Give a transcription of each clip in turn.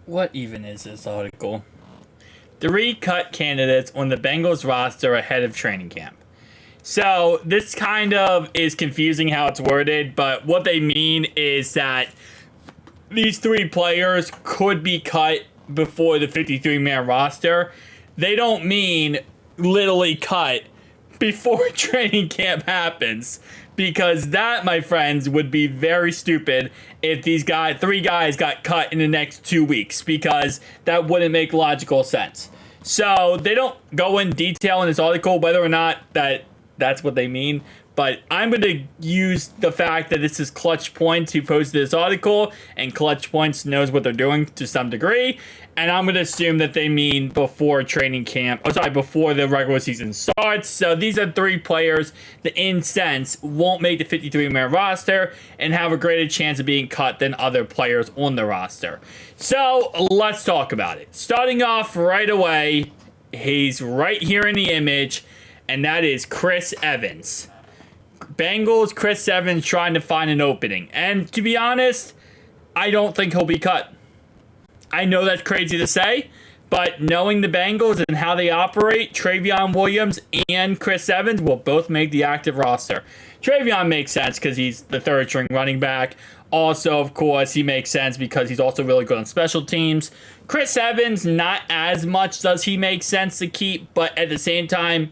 What even is this article? 3 cut candidates on the Bengals roster ahead of training camp. So this kind of is confusing how it's worded, but what they mean is that these 3 players could be cut before the 53-man roster. They don't mean literally cut before training camp happens, because that, my friends, would be very stupid if these 3 guys got cut in the next 2 weeks, because that wouldn't make logical sense. So they don't go in detail in this article whether or not that's what they mean, but I'm going to use the fact that this is Clutch Points who posted this article, and Clutch Points knows what they're doing to some degree, and I'm going to assume that they mean before training camp, before the regular season starts. So these are 3 players that, in sense, won't make the 53-man roster and have a greater chance of being cut than other players on the roster. So let's talk about it. Starting off right away, he's right here in the image, and that is Chris Evans. Bengals, Chris Evans trying to find an opening. And to be honest, I don't think he'll be cut. I know that's crazy to say, but knowing the Bengals and how they operate, Travion Williams and Chris Evans will both make the active roster. Travion makes sense because he's the 3rd-string running back. Also, of course, he makes sense because he's also really good on special teams. Chris Evans, not as much does he make sense to keep, but at the same time,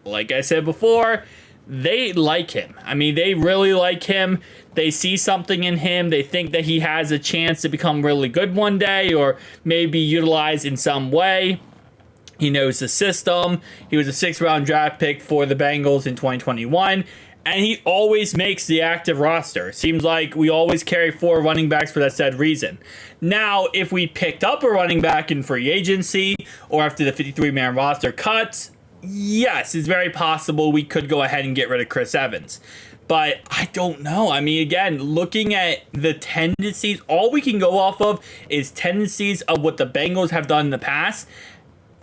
like I said before, they like him. I mean, they really like him. They see something in him. They think that he has a chance to become really good one day, or maybe utilized in some way. He knows the system. He was a 6th-round draft pick for the Bengals in 2021, and he always makes the active roster. Seems like we always carry 4 running backs for that said reason. Now, if we picked up a running back in free agency or after the 53-man roster cuts, yes, it's very possible we could go ahead and get rid of Chris Evans. But I don't know. I mean, again, looking at the tendencies, all we can go off of is tendencies of what the Bengals have done in the past.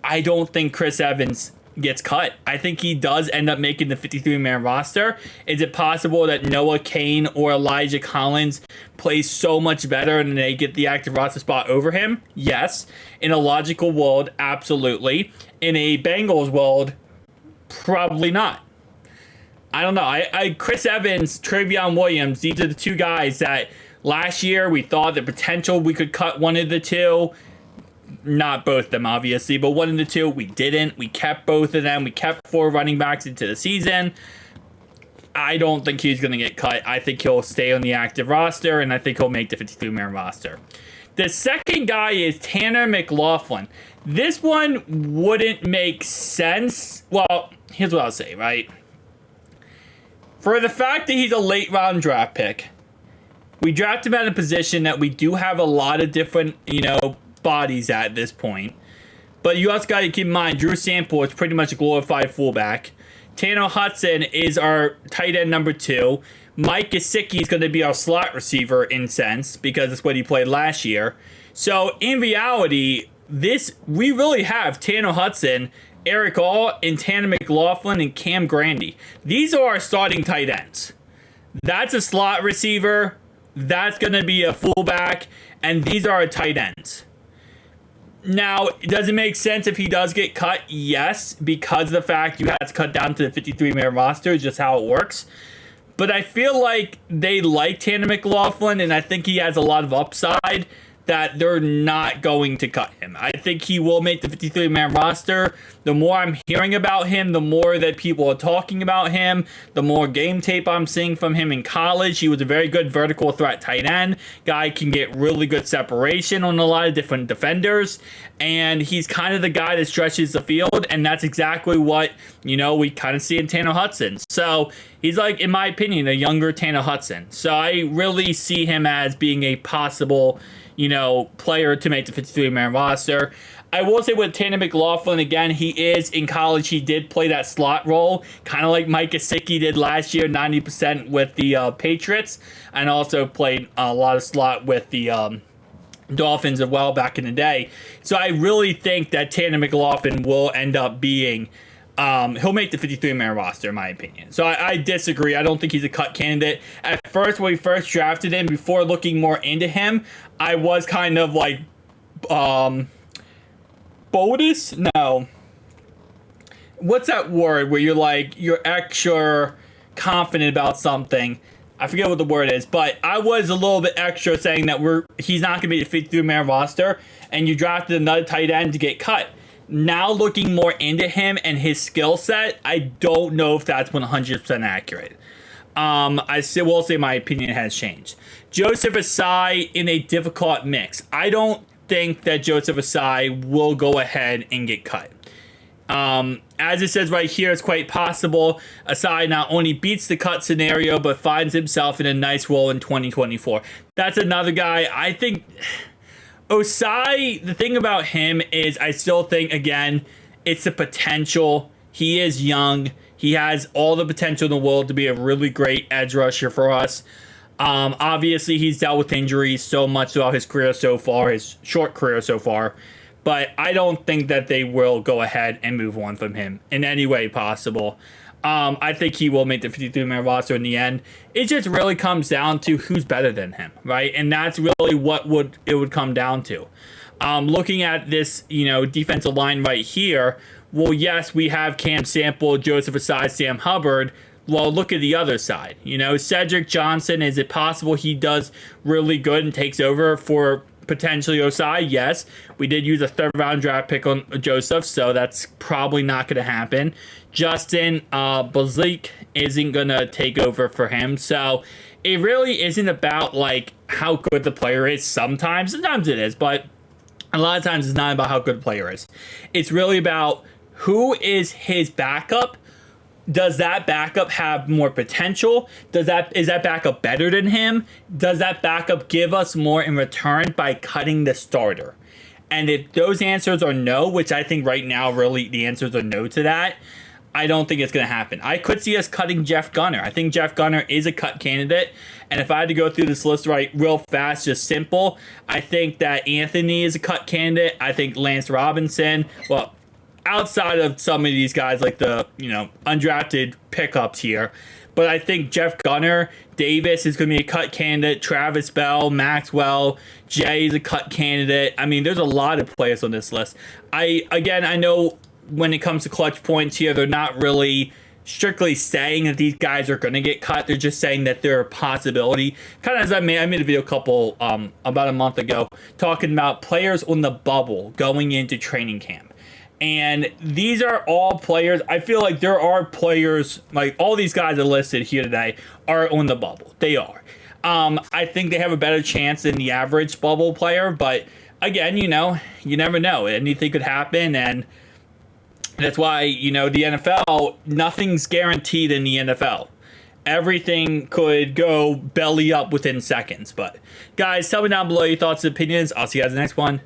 I don't think Chris Evans gets cut. I think he does end up making the 53-man roster. Is it possible that Noah Cain or Elijah Collins plays so much better and they get the active roster spot over him? Yes. In a logical world, absolutely. In a Bengals world, probably not. I don't know. Chris Evans, Travion Williams, these are the 2 guys that last year we thought the potential we could cut one of the 2. Not both of them, obviously, but one of the 2 we didn't. We kept both of them. We kept 4 running backs into the season. I don't think he's going to get cut. I think he'll stay on the active roster, and I think he'll make the 53-man roster. The second guy is Tanner McLachlan. This one wouldn't make sense. Well, here's what I'll say, right? For the fact that he's a late-round draft pick, we drafted him at a position that we do have a lot of different, bodies at this point. But you also got to keep in mind, Drew Sample is pretty much a glorified fullback. Tanner Hudson is our tight end number 2. Mike Gesicki is going to be our slot receiver in sense, because that's what he played last year. So in reality, we really have Tanner Hudson, Eric All, and Tanner McLachlan, and Cam Grandy. These are our starting tight ends. That's a slot receiver. That's going to be a fullback. And these are our tight ends. Now, does it make sense if he does get cut? Yes, because of the fact you have to cut down to the 53-man roster, is just how it works. But I feel like they like Tanner McLachlan, and I think he has a lot of upside, that they're not going to cut him. I think he will make the 53-man roster. The more I'm hearing about him, the more that people are talking about him, the more game tape I'm seeing from him in college. He was a very good vertical threat tight end. Guy can get really good separation on a lot of different defenders, and he's kind of the guy that stretches the field, and that's exactly what, we kind of see in Tanner Hudson. So he's, like, in my opinion, a younger Tanner Hudson. So I really see him as being a possible player to make the 53-man roster. I will say with Tanner McLachlan, again, he is in college. He did play that slot role, kind of like Mike Gesicki did last year, 90% with the Patriots, and also played a lot of slot with the Dolphins as well back in the day. So I really think that Tanner McLachlan will end up being he'll make the 53-man roster, in my opinion. So I disagree. I don't think he's a cut candidate. At first, when we first drafted him, before looking more into him, I was kind of like boldest? No. What's that word where you're extra confident about something? I forget what the word is, but I was a little bit extra saying that he's not going to be the 53-man roster, and you drafted another tight end to get cut. Now looking more into him and his skill set, I don't know if that's 100% accurate. I still will say my opinion has changed. Joseph Ossai in a difficult mix. I don't think that Joseph Ossai will go ahead and get cut. As it says right here, it's quite possible Ossai not only beats the cut scenario, but finds himself in a nice role in 2024. That's another guy. I think Ossai, the thing about him is I still think, again, it's the potential. He is young. He has all the potential in the world to be a really great edge rusher for us. Obviously, he's dealt with injuries so much throughout his career so far, his short career so far. But I don't think that they will go ahead and move on from him in any way possible. I think he will make the 53-man roster in the end. It just really comes down to who's better than him, right? And that's really what it would come down to. Looking at this, defensive line right here, well, yes, we have Cam Sample, Joseph Ossai, Sam Hubbard. Well, look at the other side. Cedric Johnson, is it possible he does really good and takes over for potentially Ossai? Yes. We did use a third-round draft pick on Joseph, so that's probably not going to happen. Justin Bazlik isn't going to take over for him, so it really isn't about, how good the player is sometimes. Sometimes it is, but a lot of times it's not about how good the player is. It's really about who is his backup. Does that backup have more potential? Is that backup better than him? Does that backup give us more in return by cutting the starter? And if those answers are no, which I think right now really the answers are no to that, I don't think it's going to happen. I could see us cutting Jeff Gunner. I think Jeff Gunner is a cut candidate. And if I had to go through this list real fast, just simple, I think that Anthony is a cut candidate. I think Lance Robinson, outside of some of these guys like the, undrafted pickups here. But I think Jeff Gunner, Davis is going to be a cut candidate, Travis Bell, Maxwell, Jay is a cut candidate. I mean, there's a lot of players on this list. I know when it comes to clutch points here, they're not really strictly saying that these guys are going to get cut. They're just saying that they're a possibility. Kind of as I made a video about a month ago talking about players on the bubble going into training camp. And these are all players. I feel like there are players, like all these guys are listed here today, are on the bubble. They are. I think they have a better chance than the average bubble player. But again, you never know. Anything could happen. And that's why, the NFL, nothing's guaranteed in the NFL. Everything could go belly up within seconds. But guys, tell me down below your thoughts and opinions. I'll see you guys in the next one.